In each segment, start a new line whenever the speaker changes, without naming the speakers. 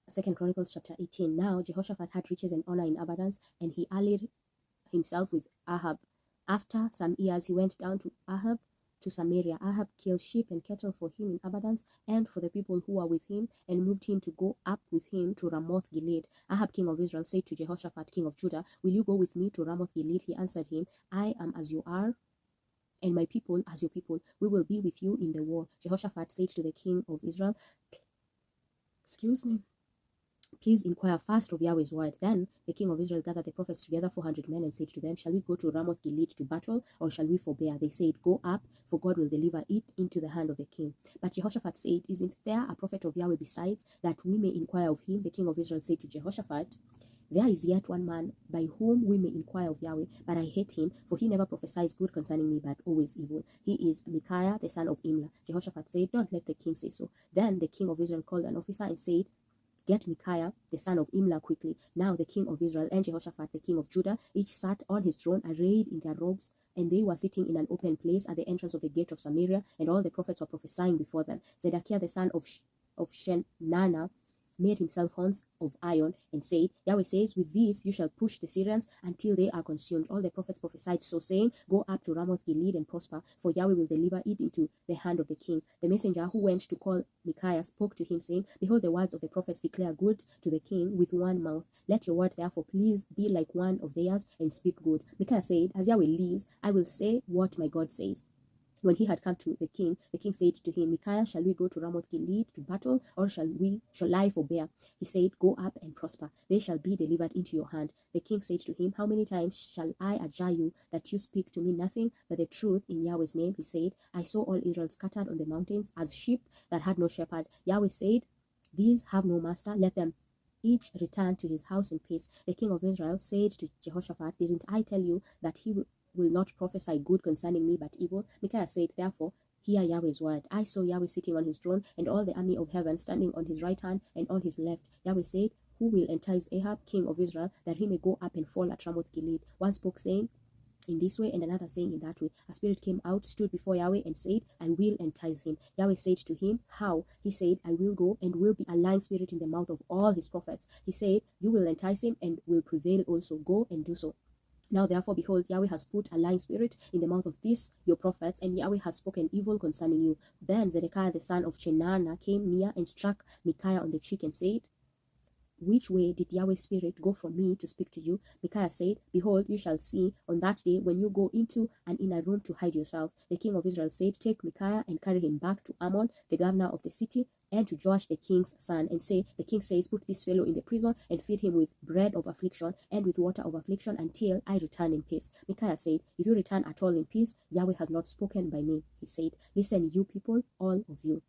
2 Chronicles chapter 18. Now Jehoshaphat had riches and honor in abundance, and he allied himself with Ahab. After some years, he went down to Ahab to Samaria. Ahab killed sheep and cattle for him in abundance and for the people who were with him, and moved him to go up with him to Ramoth Gilead. Ahab king of Israel said to Jehoshaphat king of Judah, "Will you go with me to Ramoth Gilead?" He answered him, "I am as you are, and my people as your people. We will be with you in the war." Jehoshaphat said to the king of Israel, "Please inquire first of Yahweh's word." Then the king of Israel gathered the prophets together, 400 men, and said to them, "Shall we go to Ramoth Gilead to battle, or shall we forbear?" They said, "Go up, for God will deliver it into the hand of the king." But Jehoshaphat said, "Isn't there a prophet of Yahweh besides, that we may inquire of him?" The king of Israel said to Jehoshaphat, "There is yet one man by whom we may inquire of Yahweh, but I hate him, for he never prophesies good concerning me, but always evil. He is Micaiah, the son of Imlah." Jehoshaphat said, "Don't let the king say so." Then the king of Israel called an officer and said, "Get Micaiah, the son of Imlah, quickly." Now the king of Israel and Jehoshaphat, the king of Judah, each sat on his throne, arrayed in their robes, and they were sitting in an open place at the entrance of the gate of Samaria, and all the prophets were prophesying before them. Zedekiah, the son of Shenanah, made himself horns of iron, and said, "Yahweh says, with these you shall push the Syrians until they are consumed." All the prophets prophesied so, saying, "Go up to Ramoth Gilead and prosper, for Yahweh will deliver it into the hand of the king." The messenger who went to call Micaiah spoke to him, saying, "Behold, the words of the prophets declare good to the king with one mouth. Let your word therefore please be like one of theirs, and speak good." Micaiah said, "As Yahweh lives, I will say what my God says." When he had come to the king said to him, "Micaiah, shall we go to Ramoth Gilead to battle, or shall I forbear?" He said, "Go up and prosper. They shall be delivered into your hand." The king said to him, "How many times shall I adjure you that you speak to me nothing but the truth in Yahweh's name?" He said, "I saw all Israel scattered on the mountains as sheep that had no shepherd. Yahweh said, These have no master. Let them each return to his house in peace." The king of Israel said to Jehoshaphat, "Didn't I tell you that he will not prophesy good concerning me, but evil?" Micaiah said, "Therefore, hear Yahweh's word. I saw Yahweh sitting on his throne, and all the army of heaven standing on his right hand and on his left. Yahweh said, Who will entice Ahab, king of Israel, that he may go up and fall at Ramoth Gilead?" One spoke, saying in this way, and another saying in that way. A spirit came out, stood before Yahweh, and said, "I will entice him." Yahweh said to him, "How?" He said, "I will go, and will be a lying spirit in the mouth of all his prophets." He said, "You will entice him, and will prevail also. Go and do so." Now therefore, behold, Yahweh has put a lying spirit in the mouth of these your prophets, and Yahweh has spoken evil concerning you. Then Zedekiah the son of Chenaanah came near and struck Micaiah on the cheek and said, "Which way did Yahweh's spirit go from me to speak to you?" Micaiah said, "Behold, you shall see on that day when you go into an inner room to hide yourself." The king of Israel said, "Take Micaiah and carry him back to Ammon, the governor of the city, and to Joash the king's son, and say, The king says, Put this fellow in the prison, and feed him with bread of affliction and with water of affliction until I return in peace." Micaiah said, "If you return at all in peace, Yahweh has not spoken by me." He said, "Listen, you people, all of you."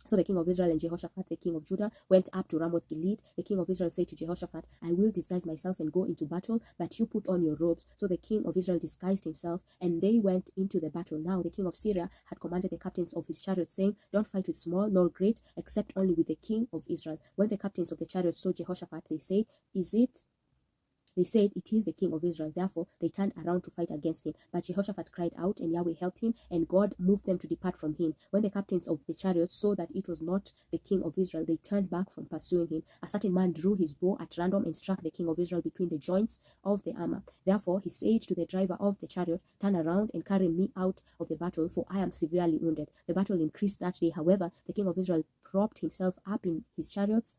So the king of Israel and Jehoshaphat, the king of Judah, went up to Ramoth Gilead. The king of Israel said to Jehoshaphat, "I will disguise myself and go into battle, but you put on your robes." So the king of Israel disguised himself, and they went into the battle. Now the king of Syria had commanded the captains of his chariots, saying, "Don't fight with small nor great, except only with the king of Israel." When the captains of the chariots saw Jehoshaphat, they said, "It is the king of Israel." Therefore, they turned around to fight against him. But Jehoshaphat cried out, and Yahweh helped him, and God moved them to depart from him. When the captains of the chariots saw that it was not the king of Israel, they turned back from pursuing him. A certain man drew his bow at random and struck the king of Israel between the joints of the armor. Therefore, he said to the driver of the chariot, "Turn around and carry me out of the battle, for I am severely wounded." The battle increased that day. However, the king of Israel propped himself up in his chariot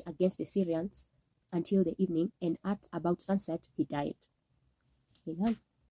against the Syrians until the evening, and at about sunset he died. Amen.